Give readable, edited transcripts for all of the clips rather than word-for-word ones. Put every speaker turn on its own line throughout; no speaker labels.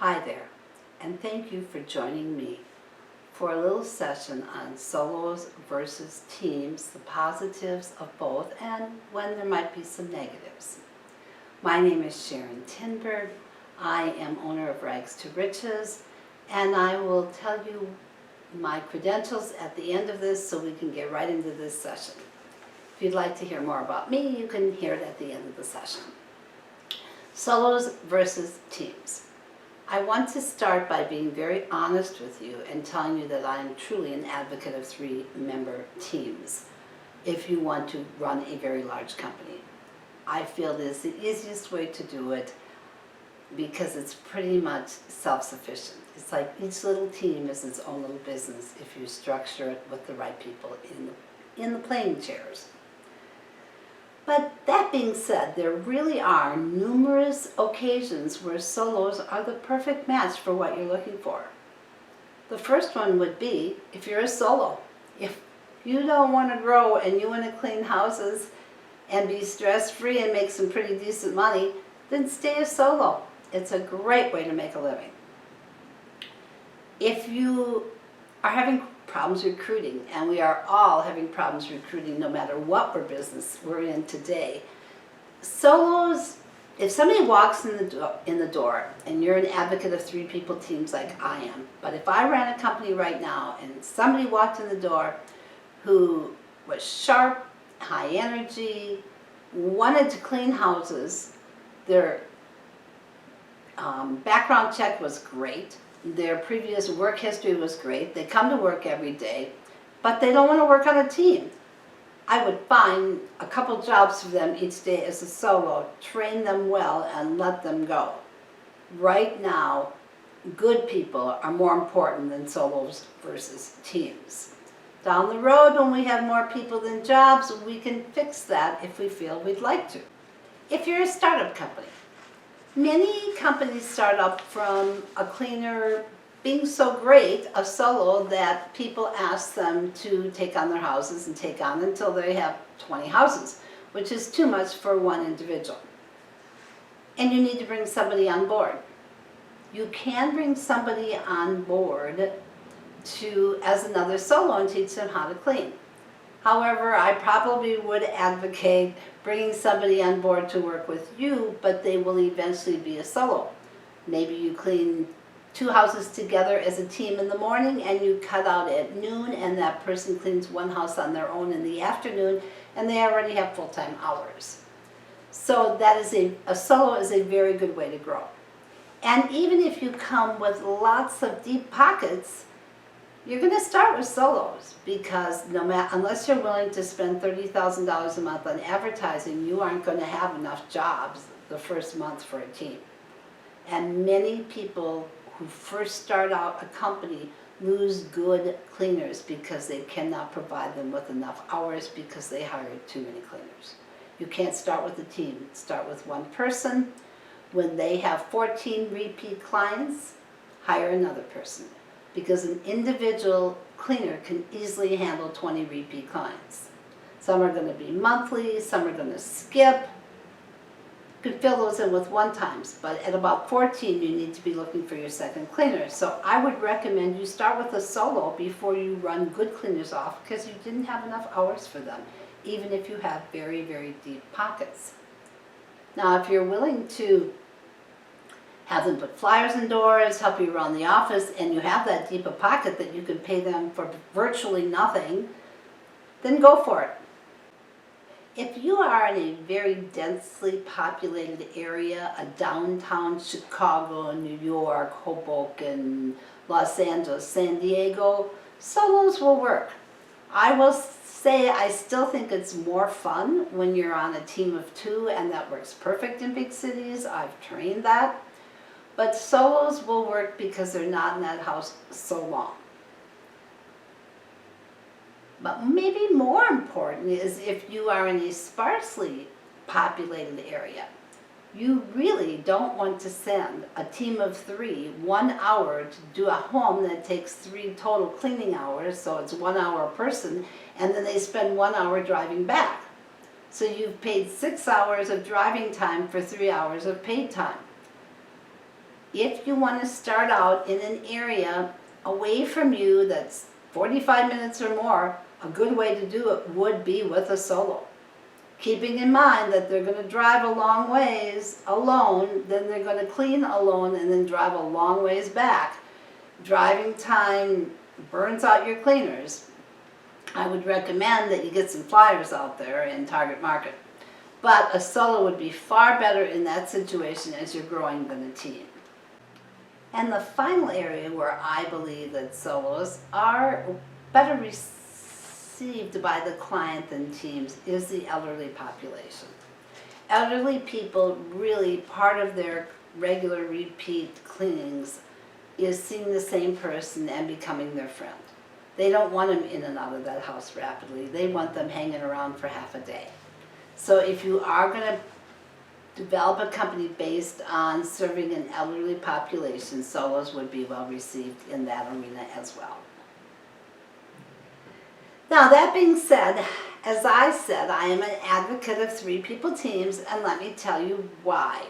Hi there, and thank you for joining me for a little session on solos versus teams, the positives of both, and when there might be some negatives. My name is Sharon Tinberg. I am owner of Rags to Riches, and I will tell you my credentials at the end of this so we can get right into this session. If you'd like to hear more about me, you can hear it at the end of the session. Solos versus teams. I want to start by being very honest with you and telling you that I am truly an advocate of 3-member teams if you want to run a very large company. I feel it is the easiest way to do it because it's pretty much self-sufficient. It's like each little team is its own little business if you structure it with the right people in the playing chairs. But that being said, there really are numerous occasions where solos are the perfect match for what you're looking for. The first one would be if you're a solo. If you don't want to grow and you want to clean houses and be stress-free and make some pretty decent money, then stay a solo. It's a great way to make a living. If you are having problems recruiting, and we are all having problems recruiting no matter what business we're in today. Solos, if somebody walks in the door, and you're an advocate of 3-people teams like I am, but if I ran a company right now and somebody walked in the door who was sharp, high energy, wanted to clean houses, their background check was great, their previous work history was great, they come to work every day, but they don't want to work on a team. I would find a couple jobs for them each day as a solo, train them well, and let them go. Right now, good people are more important than solos versus teams. Down the road, when we have more people than jobs, we can fix that if we feel we'd like to. If you're a startup company, many companies start up from a cleaner being so great, a solo, that people ask them to take on their houses and take on until they have 20 houses, which is too much for one individual. And you need to bring somebody on board. You can bring somebody on board as another solo and teach them how to clean. However, I probably would advocate bringing somebody on board to work with you, but they will eventually be a solo. Maybe you clean 2 houses together as a team in the morning and you cut out at noon, and that person cleans 1 house on their own in the afternoon, and they already have full-time hours. So that is a solo is a very good way to grow. And even if you come with lots of deep pockets, you're going to start with solos because unless you're willing to spend $30,000 a month on advertising, you aren't going to have enough jobs the first month for a team. And many people who first start out a company lose good cleaners because they cannot provide them with enough hours because they hired too many cleaners. You can't start with a team. Start with one person. When they have 14 repeat clients, hire another person, because an individual cleaner can easily handle 20 repeat clients. Some are going to be monthly, some are going to skip. You can fill those in with one-times, but at about 14 you need to be looking for your second cleaner. So I would recommend you start with a solo before you run good cleaners off, because you didn't have enough hours for them, even if you have very, very deep pockets. Now, if you're willing to have them put flyers in doors, help you around the office, and you have that deep a pocket that you can pay them for virtually nothing, then go for it. If you are in a very densely populated area, a downtown Chicago, New York, Hoboken, Los Angeles, San Diego, solos will work. I will say I still think it's more fun when you're on a team of 2, and that works perfect in big cities. I've trained that. But solos will work because they're not in that house so long. But maybe more important is if you are in a sparsely populated area. You really don't want to send a team of 3 1 hour to do a home that takes 3 total cleaning hours, so it's 1 hour a person, and then they spend 1 hour driving back. So you've paid 6 hours of driving time for 3 hours of paid time. If you want to start out in an area away from you that's 45 minutes or more, a good way to do it would be with a solo. Keeping in mind that they're going to drive a long ways alone, then they're going to clean alone and then drive a long ways back. Driving time burns out your cleaners. I would recommend that you get some flyers out there in Target Market. But a solo would be far better in that situation as you're growing than a team. And the final area where I believe that solos are better received by the client than teams is the elderly population. Elderly people, really, part of their regular repeat cleanings is seeing the same person and becoming their friend. They don't want them in and out of that house rapidly. They want them hanging around for half a day. So if you are going to develop a company based on serving an elderly population, solos would be well received in that arena as well. Now, that being said, as I said, I am an advocate of 3-people teams, and let me tell you why.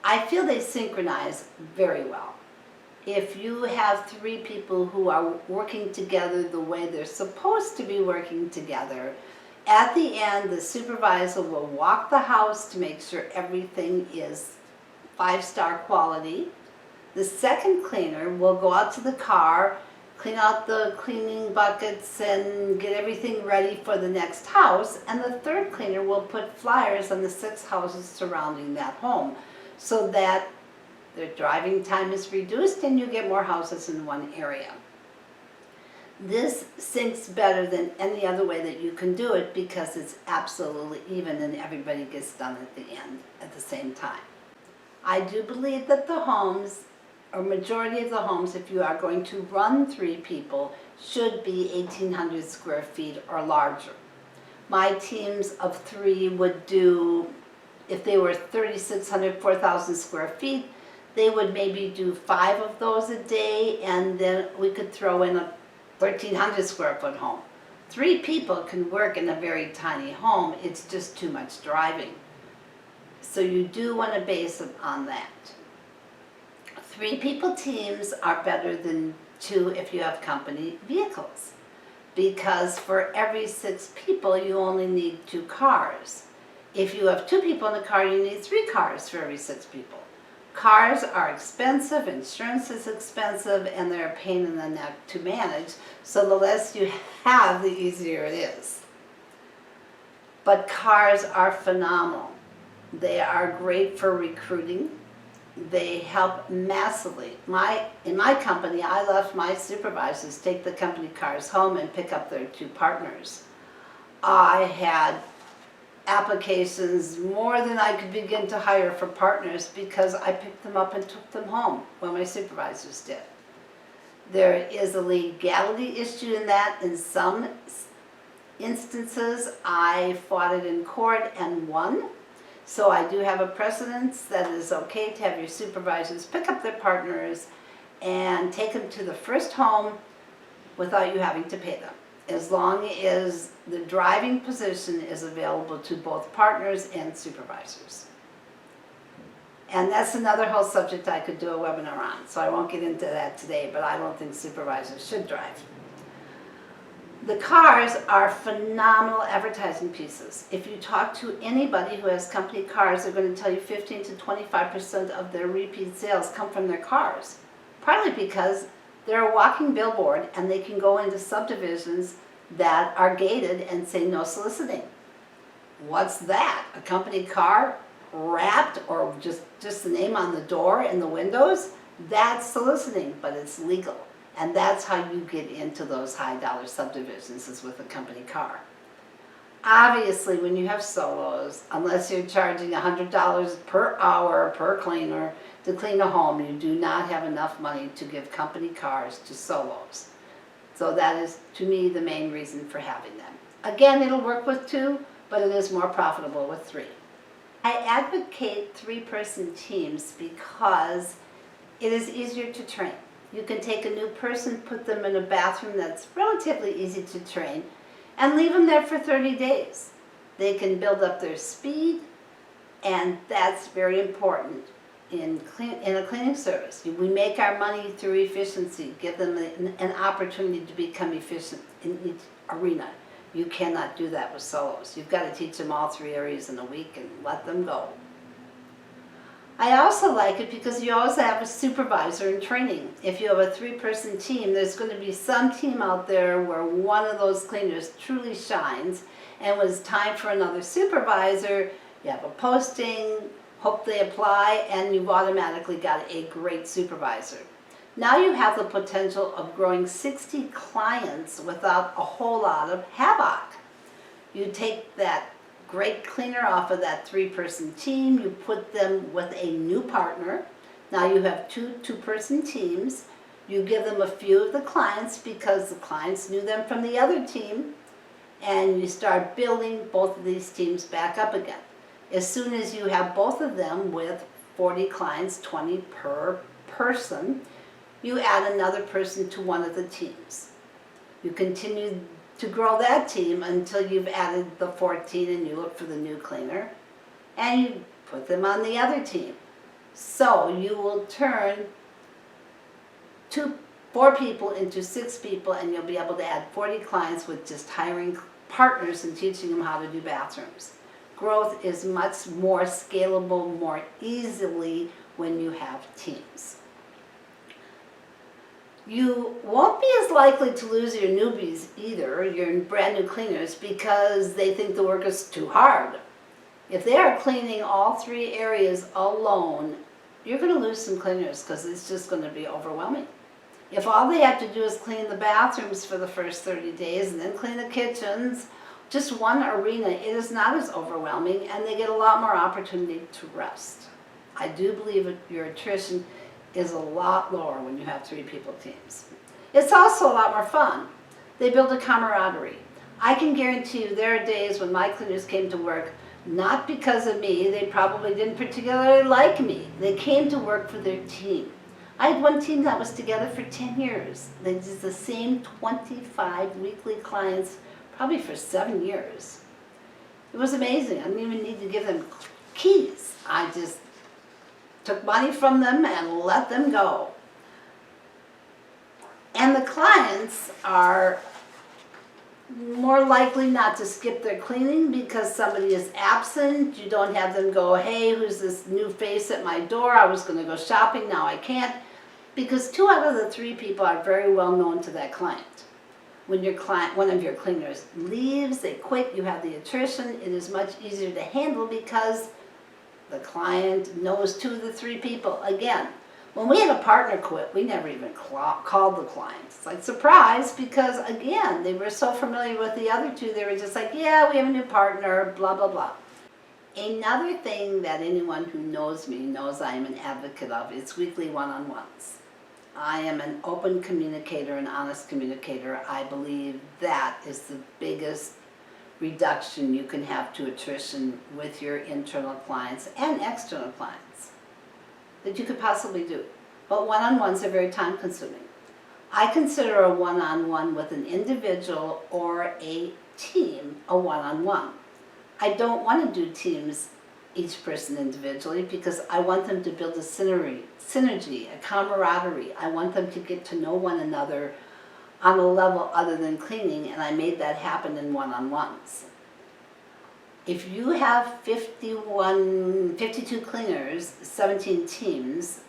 I feel they synchronize very well. If you have 3 people who are working together the way they're supposed to be working together, at the end, the supervisor will walk the house to make sure everything is 5-star quality. The second cleaner will go out to the car, clean out the cleaning buckets and get everything ready for the next house. And the third cleaner will put flyers on the 6 houses surrounding that home so that their driving time is reduced and you get more houses in one area. This syncs better than any other way that you can do it because it's absolutely even and everybody gets done at the end at the same time. I do believe that the homes, or majority of the homes, if you are going to run 3 people, should be 1,800 square feet or larger. My teams of 3 would do, if they were 3,600, 4,000 square feet, they would maybe do 5 of those a day, and then we could throw in a 1,300 square foot home. 3 people can work in a very tiny home, it's just too much driving. So you do want to base it on that. 3-people teams are better than 2 if you have company vehicles, because for every 6 people you only need 2 cars. If you have 2 people in a car, you need 3 cars for every 6 people. Cars are expensive, insurance is expensive, and they're a pain in the neck to manage, so the less you have, the easier it is. But cars are phenomenal. They are great for recruiting. They help massively. In my company, I left my supervisors take the company cars home and pick up their 2 partners. I had applications more than I could begin to hire for partners because I picked them up and took them home when my supervisors did. There is a legality issue in that. In some instances, I fought it in court and won. So I do have a precedence that it is okay to have your supervisors pick up their partners and take them to the first home without you having to pay them, as long as the driving position is available to both partners and supervisors. And that's another whole subject I could do a webinar on, so I won't get into that today, but I don't think supervisors should drive. The cars are phenomenal advertising pieces. If you talk to anybody who has company cars, they're going to tell you 15 to 25% of their repeat sales come from their cars, partly because they're a walking billboard and they can go into subdivisions that are gated and say no soliciting. What's that? A company car wrapped or just the name on the door and the windows? That's soliciting, but it's legal. And that's how you get into those high dollar subdivisions, is with a company car. Obviously, when you have solos, unless you're charging $100 per hour per cleaner to clean a home, you do not have enough money to give company cars to solos. So that is, to me, the main reason for having them. Again, it'll work with 2, but it is more profitable with 3. I advocate 3-person teams because it is easier to train. You can take a new person, put them in a bathroom that's relatively easy to train, and leave them there for 30 days. They can build up their speed, and that's very important. in a cleaning service. We make our money through efficiency. Give them an opportunity to become efficient in each arena. You cannot do that with solos. You've got to teach them all 3 areas in a week and let them go. I also like it because you always have a supervisor in training. If you have a 3-person team, there's going to be some team out there where one of those cleaners truly shines, and when it's time for another supervisor, you have a posting, hope they apply, and you've automatically got a great supervisor. Now you have the potential of growing 60 clients without a whole lot of havoc. You take that great cleaner off of that 3-person team, you put them with a new partner. Now you have 2-person teams. You give them a few of the clients because the clients knew them from the other team, and you start building both of these teams back up again. As soon as you have both of them with 40 clients, 20 per person, you add another person to one of the teams. You continue to grow that team until you've added the 14 and you look for the new cleaner, and you put them on the other team. So you will turn 4 people into 6 people, and you'll be able to add 40 clients with just hiring partners and teaching them how to do bathrooms. Growth is much more scalable, more easily when you have teams. You won't be as likely to lose your newbies either, your brand new cleaners, because they think the work is too hard. If they are cleaning all 3 areas alone, you're going to lose some cleaners because it's just going to be overwhelming. If all they have to do is clean the bathrooms for the first 30 days and then clean the kitchens, just one arena, it is not as overwhelming, and they get a lot more opportunity to rest. I do believe that your attrition is a lot lower when you have 3-people teams. It's also a lot more fun. They build a camaraderie. I can guarantee you there are days when my cleaners came to work not because of me. They probably didn't particularly like me. They came to work for their team. I had one team that was together for 10 years. They did the same 25 weekly clients probably for 7 years. It was amazing. I didn't even need to give them keys. I just took money from them and let them go. And the clients are more likely not to skip their cleaning because somebody is absent. You don't have them go, hey, who's this new face at my door? I was going to go shopping, now I can't. Because 2 out of the 3 people are very well known to that client. When your client, one of your cleaners leaves, they quit, you have the attrition, it is much easier to handle because the client knows 2 of the 3 people. Again, when we had a partner quit, we never even called the client. It's like, surprise, because again, they were so familiar with the other 2, they were just like, yeah, we have a new partner, blah, blah, blah. Another thing that anyone who knows me knows I am an advocate of is weekly one-on-ones. I am an open communicator, an honest communicator. I believe that is the biggest reduction you can have to attrition with your internal clients and external clients that you could possibly do. But one-on-ones are very time-consuming. I consider a one-on-one with an individual or a team a one-on-one. I don't want to do teams, each person individually, because I want them to build a synergy, a camaraderie. I want them to get to know one another on a level other than cleaning, and I made that happen in one-on-ones. If you have 52 cleaners, 17 teams,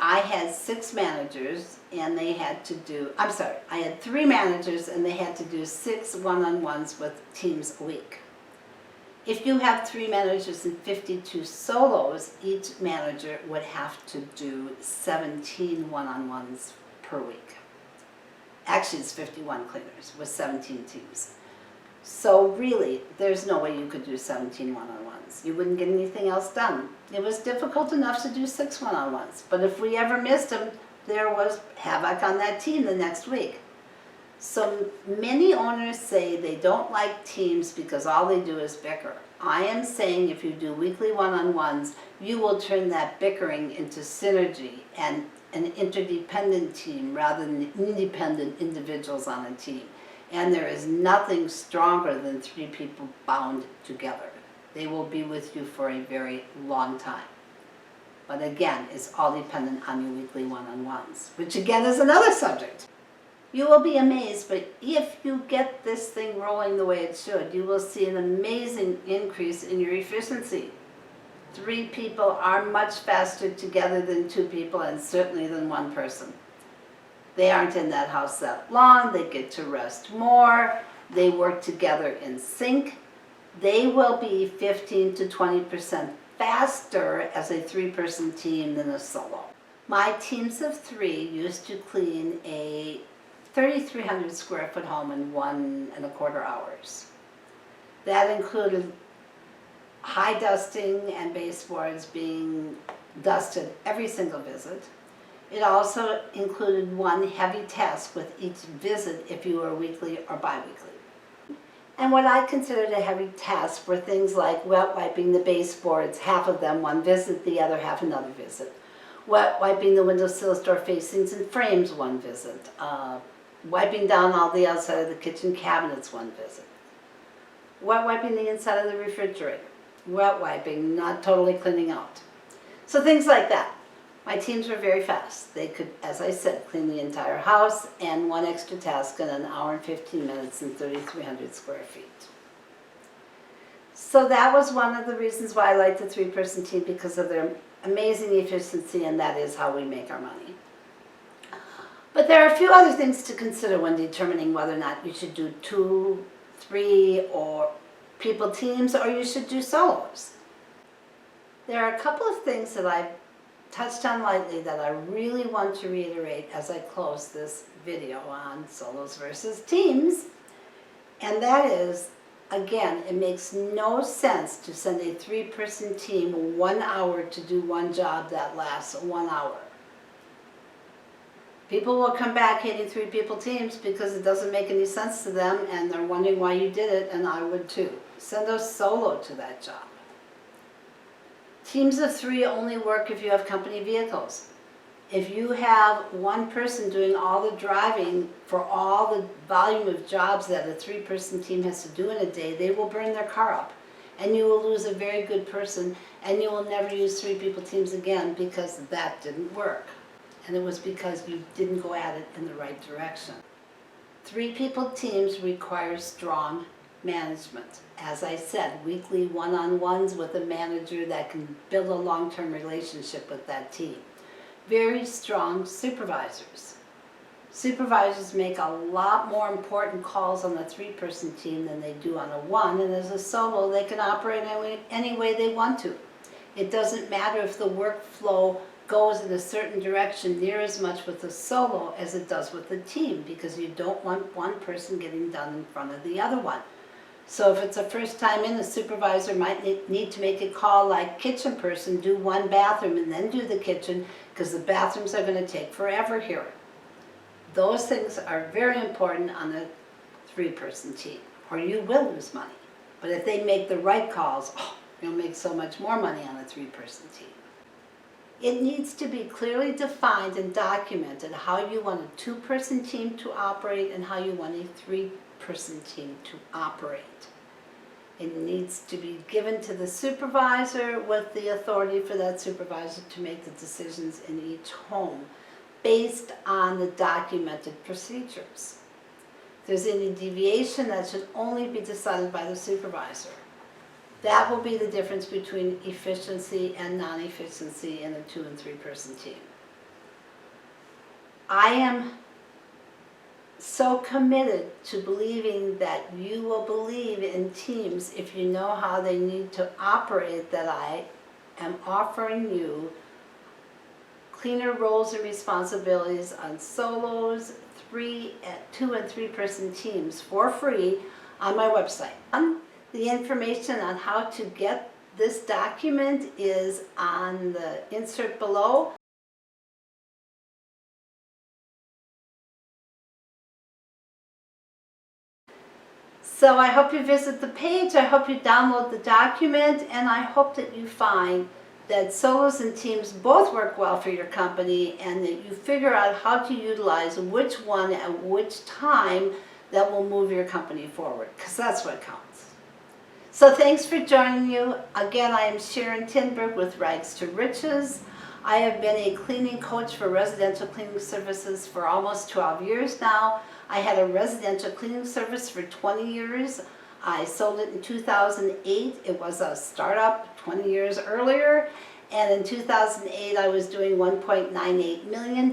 I had 6 managers and they had to do, I had 3 managers and they had to do 6 one-on-ones with teams a week. If you have 3 managers and 52 solos, each manager would have to do 17 one-on-ones per week. Actually, it's 51 cleaners with 17 teams. So really, there's no way you could do 17 one-on-ones. You wouldn't get anything else done. It was difficult enough to do 6 one-on-ones, but if we ever missed them, there was havoc on that team the next week. So many owners say they don't like teams because all they do is bicker. I am saying if you do weekly one-on-ones, you will turn that bickering into synergy and an interdependent team rather than independent individuals on a team. And there is nothing stronger than 3 people bound together. They will be with you for a very long time. But again, it's all dependent on your weekly one-on-ones, which again is another subject. You will be amazed, but if you get this thing rolling the way it should, you will see an amazing increase in your efficiency. 3 people are much faster together than 2 people, and certainly than 1 person. They aren't in that house that long, they get to rest more, they work together in sync. They will be 15 to 20% faster as a 3-person team than a solo. My teams of 3 used to clean a 3,300 square foot home in 1.25 hours. That included high dusting and baseboards being dusted every single visit. It also included 1 heavy task with each visit if you were weekly or bi-weekly. And what I considered a heavy task were things like wet wiping the baseboards, half of them 1 visit, the other half another visit. Wet wiping the windowsills, door facings, and frames 1 visit. Wiping down all the outside of the kitchen cabinets 1 visit. Wet wiping the inside of the refrigerator. Wet wiping, not totally cleaning out. So things like that. My teams were very fast. They could, as I said, clean the entire house and 1 extra task in 1 hour and 15 minutes and 3,300 square feet. So that was one of the reasons why I like the 3-person team, because of their amazing efficiency, and that is how we make our money. But there are a few other things to consider when determining whether or not you should do 2, 3, or people teams, or you should do solos. There are a couple of things that I've touched on lightly that I really want to reiterate as I close this video on solos versus teams. And that is, again, it makes no sense to send a 3-person team 1 hour to do 1 job that lasts 1 hour. People will come back hating 3-people teams because it doesn't make any sense to them, and they're wondering why you did it, and I would too. Send a solo to that job. Teams of 3 only work if you have company vehicles. If you have 1 person doing all the driving for all the volume of jobs that a 3-person team has to do in a day, they will burn their car up. And you will lose a very good person, and you will never use 3-people teams again because that didn't work. And it was because you didn't go at it in the right direction. 3-people teams require strong management. As I said, weekly one-on-ones with a manager that can build a long-term relationship with that team. Very strong supervisors. Supervisors make a lot more important calls on a 3-person team than they do on a 1, and as a solo they can operate any way they want to. It doesn't matter if the workflow goes in a certain direction near as much with a solo as it does with a team, because you don't want 1 person getting done in front of the other one. So if it's a first time in, the supervisor might need to make a call like kitchen person, do 1 bathroom and then do the kitchen, because the bathrooms are going to take forever here. Those things are very important on a 3-person team, or you will lose money. But if they make the right calls, you'll make so much more money on a 3-person team. It needs to be clearly defined and documented how you want a 2-person team to operate and how you want a 3-person team to operate. It needs to be given to the supervisor with the authority for that supervisor to make the decisions in each home based on the documented procedures. If there's any deviation, that should only be decided by the supervisor. That will be the difference between efficiency and non-efficiency in a 2- and 3-person team. I am so committed to believing that you will believe in teams if you know how they need to operate, that I am offering you cleaner roles and responsibilities on solos, 2- and 3-person teams for free on my website. The information on how to get this document is on the insert below. So I hope you visit the page, I hope you download the document, and I hope that you find that solos and teams both work well for your company, and that you figure out how to utilize which one at which time that will move your company forward, because that's what counts. So thanks for joining you. Again, I am Sharon Tinberg with Rags to Riches. I have been a cleaning coach for residential cleaning services for almost 12 years now. I had a residential cleaning service for 20 years. I sold it in 2008. It was a startup 20 years earlier. And in 2008, I was doing $1.98 million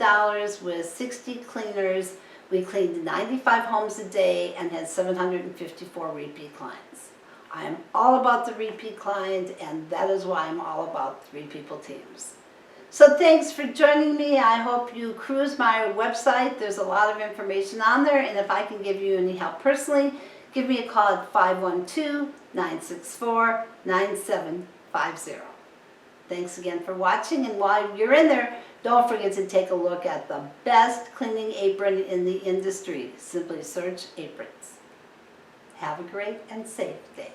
with 60 cleaners. We cleaned 95 homes a day and had 754 repeat clients. I am all about the repeat client, and that is why I'm all about 3 people teams. So thanks for joining me. I hope you cruise my website. There's a lot of information on there, and if I can give you any help personally, give me a call at 512-964-9750. Thanks again for watching, and while you're in there, don't forget to take a look at the best cleaning apron in the industry. Simply search aprons. Have a great and safe day.